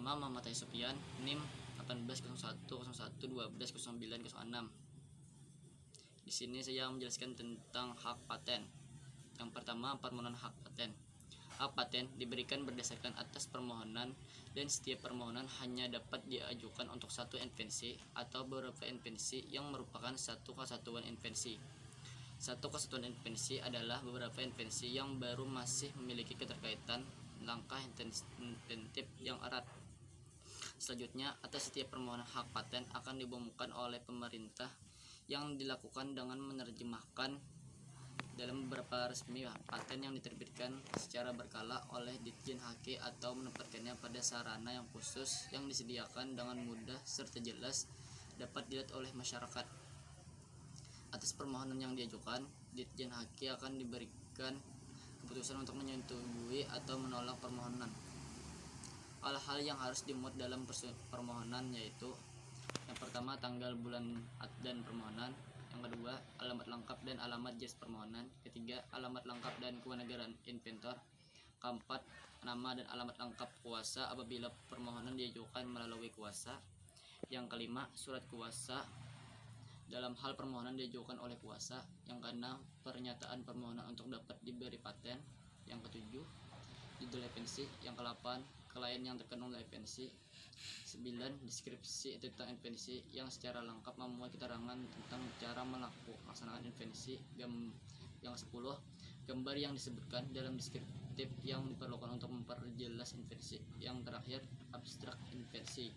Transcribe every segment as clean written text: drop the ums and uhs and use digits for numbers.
Nama Muhammad Sofyan, NIM 180101120906. Di sini saya menjelaskan tentang hak paten. Yang pertama, permohonan hak paten. Hak paten diberikan berdasarkan atas permohonan, dan setiap permohonan hanya dapat diajukan untuk satu invensi atau beberapa invensi yang merupakan satu kesatuan invensi. Satu kesatuan invensi adalah beberapa invensi yang baru masih memiliki keterkaitan langkah inventif yang erat. Selanjutnya, atas setiap permohonan hak paten akan diumumkan oleh pemerintah yang dilakukan dengan menerjemahkan dalam beberapa resmi paten yang diterbitkan secara berkala oleh Ditjen Haki atau menempatkannya pada sarana yang khusus yang disediakan dengan mudah serta jelas dapat dilihat oleh masyarakat. Atas permohonan yang diajukan, Ditjen Haki akan diberikan keputusan untuk menyetujui atau menolak permohonan. Hal-hal yang harus dimuat dalam permohonan yaitu: yang pertama, tanggal, bulan, dan permohonan. Yang kedua, alamat lengkap dan alamat jelas permohonan. Ketiga, alamat lengkap dan kewarganegaraan inventor. Keempat, nama dan alamat lengkap kuasa apabila permohonan diajukan melalui kuasa. Yang kelima, surat kuasa dalam hal permohonan diajukan oleh kuasa. Yang keenam, pernyataan permohonan untuk dapat diberi paten. Yang ketujuh, judul invensi. Yang kedelapan, klien yang terkandung dalam invensi. 9. Deskripsi tentang invensi yang secara lengkap memuat keterangan tentang cara melaksanakan invensi. Yang 10. Gambar yang disebutkan dalam deskriptif yang diperlukan untuk memperjelas invensi. Yang terakhir, abstrak invensi.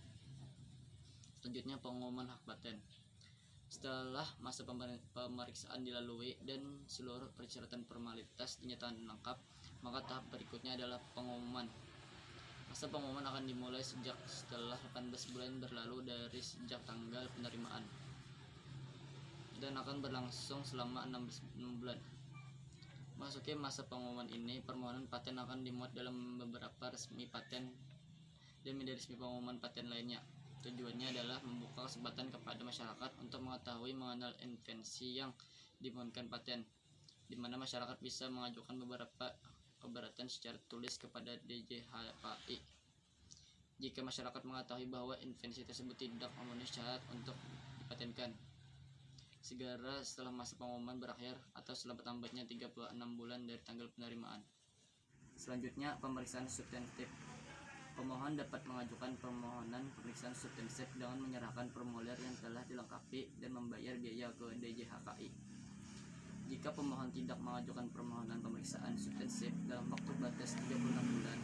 Selanjutnya, pengumuman hak paten. Setelah masa pemeriksaan dilalui dan seluruh persyaratan formalitas dinyatakan lengkap, maka tahap berikutnya adalah pengumuman. Masa pengumuman akan dimulai sejak setelah 18 bulan berlalu dari sejak tanggal penerimaan dan akan berlangsung selama 6 bulan. Masuki masa pengumuman ini, permohonan paten akan dimuat dalam beberapa resmi paten dan media resmi pengumuman paten lainnya. Tujuannya adalah membuka kesempatan kepada masyarakat untuk mengetahui mengenal invensi yang dimohonkan paten, di mana masyarakat bisa mengajukan beberapa keberatan secara tulis kepada DJHKI. Jika masyarakat mengetahui bahwa invensi tersebut tidak memenuhi syarat untuk dipatenkan, segera setelah masa pengumuman berakhir atau selambat-lambatnya 36 bulan dari tanggal penerimaan. Selanjutnya, pemeriksaan substantif. Pemohon dapat mengajukan permohonan pemeriksaan substantif dengan menyerahkan formulir yang telah dilengkapi dan membayar biaya ke DJHKI. Jika pemohon tidak mengajukan permohonan pemeriksaan substansif dalam waktu batas 36 bulan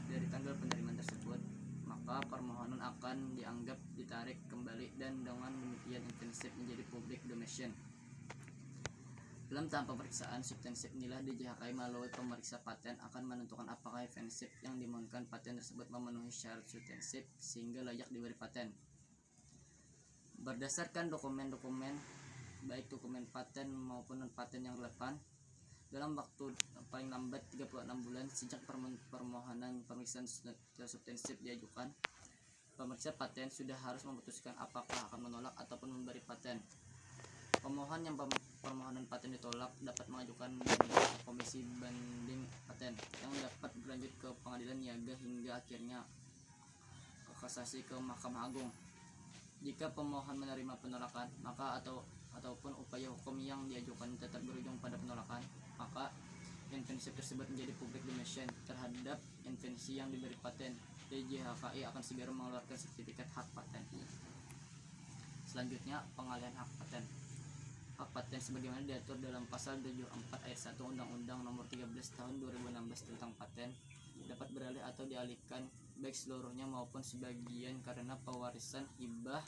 dari tanggal penerimaan tersebut, maka permohonan akan dianggap ditarik kembali dan dengan demikian invensi menjadi public domain. Dalam tahap pemeriksaan substansif inilah DJHKI melalui pemeriksa paten akan menentukan apakah invensi yang dimohonkan paten tersebut memenuhi syarat substansif sehingga layak diberi paten. Berdasarkan dokumen-dokumen, baik dokumen paten maupun non-paten yang relevan, dalam waktu paling lambat 36 bulan sejak permohonan pemeriksaan substansif diajukan, pemeriksa paten sudah harus memutuskan apakah akan menolak ataupun memberi paten. Pemohon yang permohonan paten ditolak dapat mengajukan komisi banding paten yang dapat berlanjut ke pengadilan niaga hingga akhirnya ke kasasi ke Mahkamah Agung. Jika pemohon menerima penolakan, maka ataupun upaya hukum yang diajukan tetap berujung pada penolakan, maka invensi tersebut menjadi public domain terhadap invensi yang diberi paten. DJHKI akan segera mengeluarkan sertifikat hak paten. Selanjutnya, pengalihan hak paten. Hak paten sebagaimana diatur dalam pasal 74 ayat 1 Undang-Undang Nomor 13 Tahun 2016 tentang paten dapat beralih atau dialihkan baik seluruhnya maupun sebagian karena pewarisan, hibah,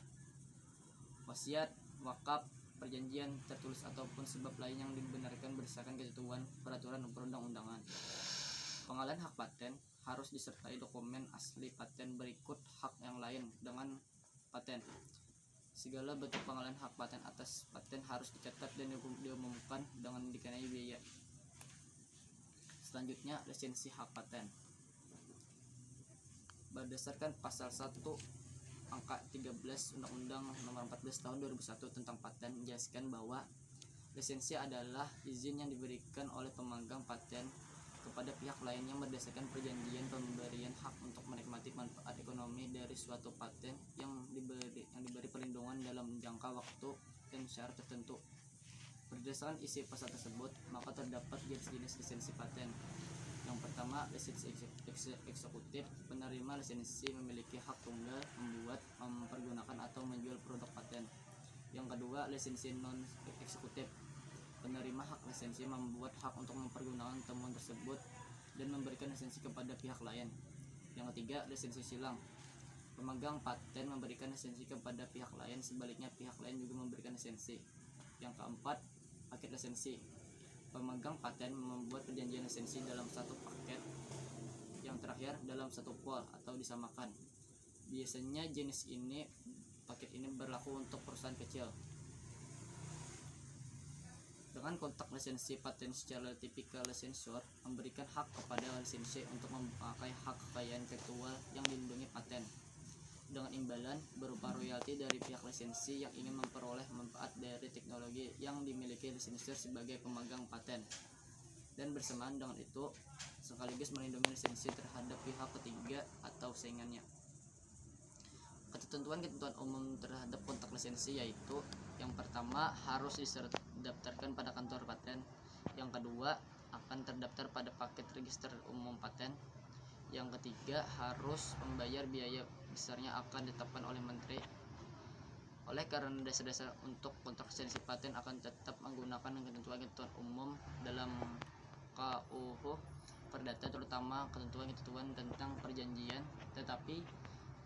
wasiat, wakaf, perjanjian tertulis ataupun sebab lain yang dibenarkan berdasarkan ketentuan peraturan perundang-undangan. Pengalihan hak paten harus disertai dokumen asli paten berikut hak yang lain dengan paten. Segala bentuk pengalihan hak paten atas paten harus dicatat dan diumumkan dengan dikenai biaya. Selanjutnya, lisensi hak paten. Berdasarkan pasal 1 angka 13 Undang-Undang Nomor 14 Tahun 2001 tentang paten menjelaskan bahwa lisensi adalah izin yang diberikan oleh pemegang paten kepada pihak lain yang berdasarkan perjanjian pemberian hak untuk menikmati manfaat ekonomi dari suatu paten yang diberi perlindungan dalam jangka waktu dan syarat tertentu. Berdasarkan isi pasal tersebut, maka terdapat jenis-jenis lisensi paten. Yang pertama, lisensi eksekutif. Penerima lisensi memiliki hak tunggal membuat, mempergunakan atau menjual produk paten. Yang kedua, lisensi non eksekutif. Penerima hak lisensi membuat hak untuk mempergunakan temuan tersebut dan memberikan lisensi kepada pihak lain. Yang ketiga, lisensi silang. Pemegang paten memberikan lisensi kepada pihak lain, sebaliknya pihak lain juga memberikan lisensi. Yang keempat, paket lisensi. Pemegang paten membuat perjanjian lisensi dalam satu paket. Yang terakhir, dalam satu pool atau disamakan. Biasanya paket ini berlaku untuk perusahaan kecil. Dengan kontrak lisensi paten secara tipikal, licensor memberikan hak kepada lisensi untuk memakai hak kekayaan intelektual yang dilindungi paten, dengan imbalan berupa royalti dari pihak lisensi yang ingin memperoleh manfaat dari teknologi yang dimiliki licensor sebagai pemegang paten, dan bersamaan dengan itu sekaligus melindungi lisensi terhadap pihak ketiga atau saingannya. Ketentuan-ketentuan umum terhadap kontrak lisensi yaitu: yang pertama, harus didaftarkan pada kantor paten. Yang kedua, akan terdaftar pada paket register umum paten. Yang ketiga, harus membayar biaya besarnya akan ditetapkan oleh menteri. Oleh karena dasar-dasar untuk kontrak lisensi paten akan tetap menggunakan ketentuan-ketentuan umum dalam KUH Perdata, terutama ketentuan-ketentuan tentang perjanjian, tetapi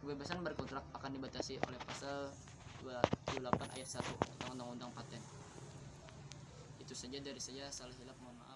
kebebasan berkontrak akan dibatasi oleh pasal 28 ayat 1 tentang Undang-Undang Paten. Itu saja dari saya, salah hilap mohon maaf.